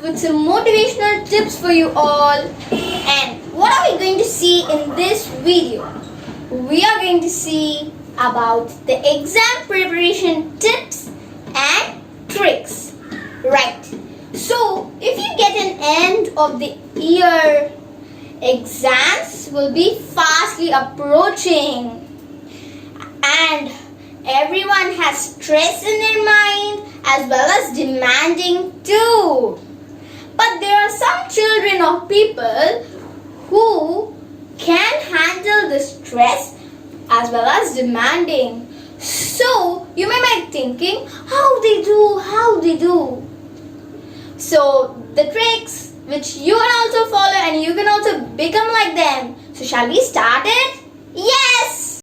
with some motivational tips for you all. And what are we going to see in this video? We are going to see about the exam preparation tips and tricks. Right. So, if you get an end of the year, exams will be fastly approaching. And everyone has stress in their mind as well as demanding too. But there are some children or people who can handle the stress as well as demanding. So you might be thinking, how they do. So the tricks which you can also follow and you can also become like them. So shall we start it? Yes!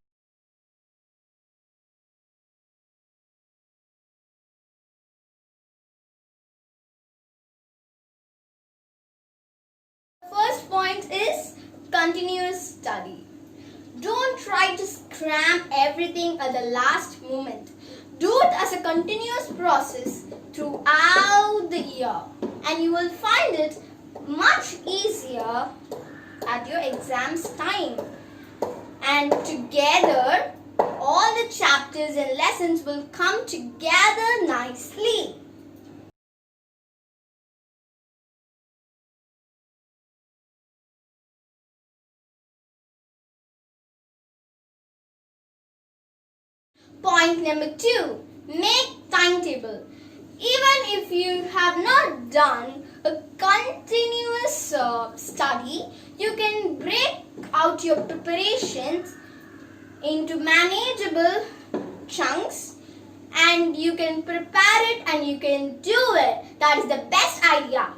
First point is continuous study. Don't try to cram everything at the last moment. Do it as a continuous process throughout the year, and you will find it much easier at your exams time. And together, all the chapters and lessons will come together nicely. Point number 2, make timetable. Even if you have not done a continuous study, you can break out your preparations into manageable chunks and you can prepare it and you can do it. That is the best idea.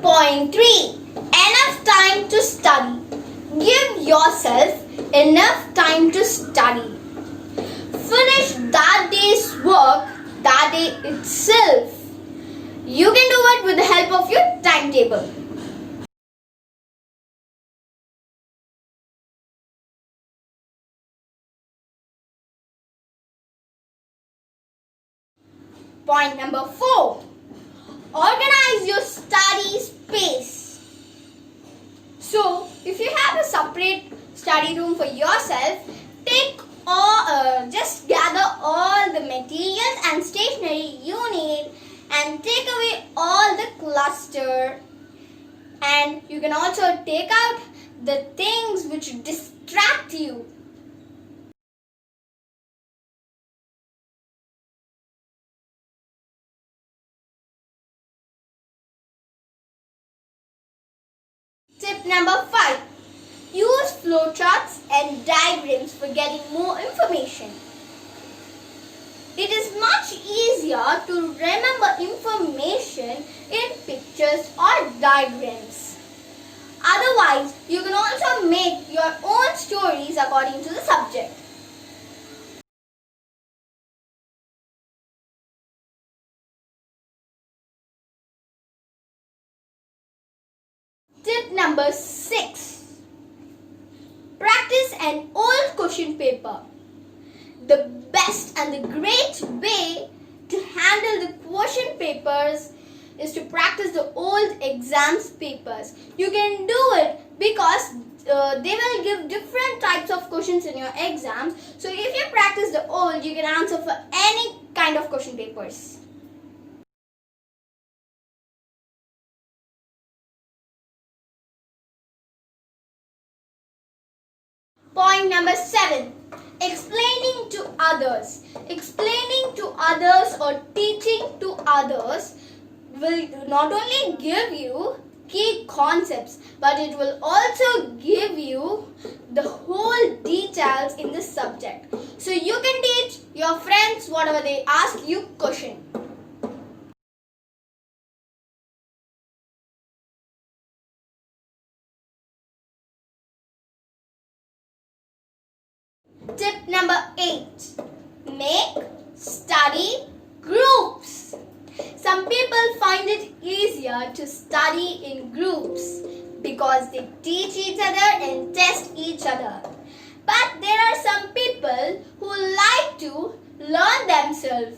Point 3. Enough time to study. Give yourself enough time to study. Finish that day's work that day itself. You can do it with the help of your timetable. Point number 4. Organize your study space. So, if you have a separate study room for yourself, just gather all the materials and stationery you need and take away all the cluster. And you can also take out the things which distract you. Tip number 5. Use flowcharts and diagrams for getting more information. It is much easier to remember information in pictures or diagrams. Otherwise, you can also make your own stories according to the subject. Tip number 6. Practice an old question paper. The best and the great way to handle the question papers is to practice the old exams papers. You can do it because they will give different types of questions in your exams. So if you practice the old, you can answer for any kind of question papers. Point number 7. Explaining to others. Explaining to others or teaching to others will not only give you key concepts, but it will also give you the whole details in the subject. So you can teach your friends whatever they ask you question. Tip number 8. Make study groups. Some people find it easier to study in groups because they teach each other and test each other. But there are some people who like to learn themselves.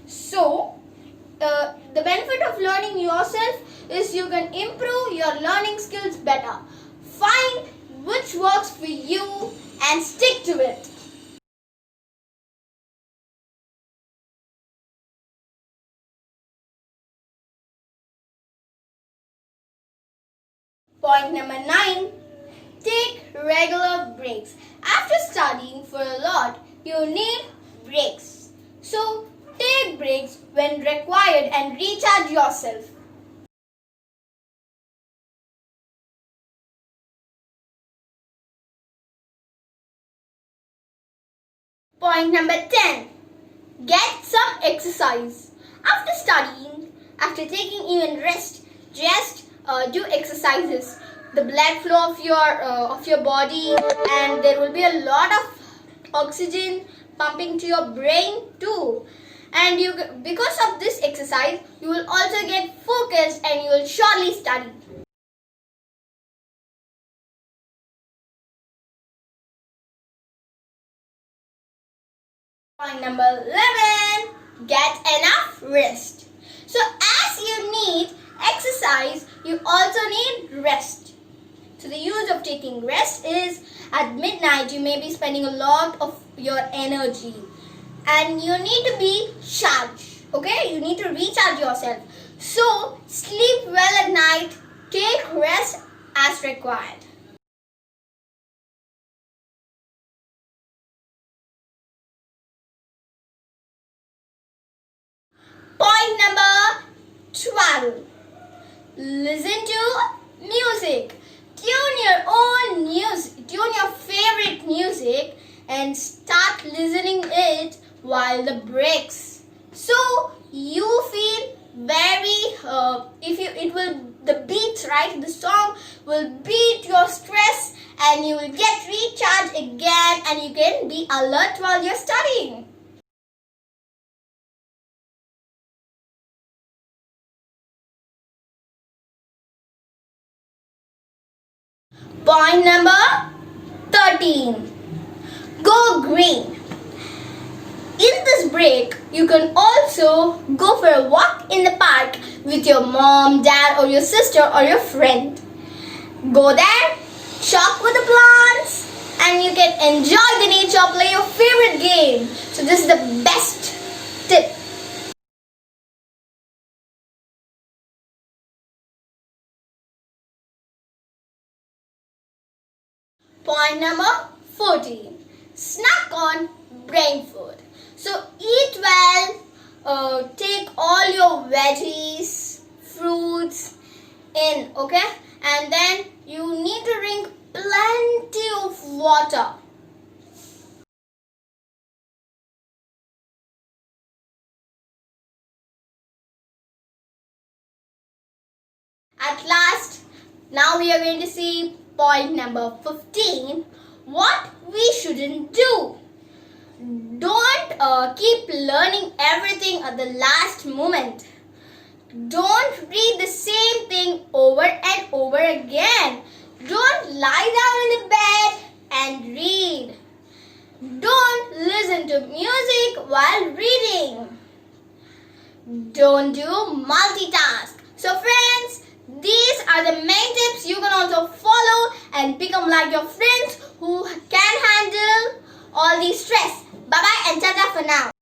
So, the benefit of learning yourself is you can improve your learning skills better. Find which works for you and stick to it. Point number 9. Take regular breaks. After studying for a lot, you need breaks. So, take breaks when required and recharge yourself. Point number 10. Get some exercise. After studying, after taking even rest, just do exercises. The blood flow of your body, and there will be a lot of oxygen pumping to your brain too. And because of this exercise, you will also get focused and you will surely study. Point number 11. Get enough rest. So as you need exercise, you also need rest. So the use of taking rest is at midnight you may be spending a lot of your energy and you need to be charged. Okay, you need to recharge yourself. So sleep well at night, take rest as required. Point number 12. Listen to music. Tune your own music, tune your favorite music and start listening it while the breaks. So you feel the beats, right? The song will beat your stress and you will get recharged again and you can be alert while you're studying. Point number 13. Go green. In this break, you can also go for a walk in the park with your mom, dad or your sister or your friend. Go there, talk with the plants and you can enjoy the nature, play your favorite game. So this is the best tip. Point number 14. Snack on brain food. So eat well, take all your veggies, fruits in, okay? And then you need to drink plenty of water. At last, now we are going to see point number 15. What we shouldn't do. Don't keep learning everything at the last moment. Don't read the same thing over and over again. Don't lie down in the bed and read. Don't listen to music while reading. Don't do multitask. So friends, these are the main tips you can also follow and become like your friends who can handle all the stress. Bye bye and tata for now.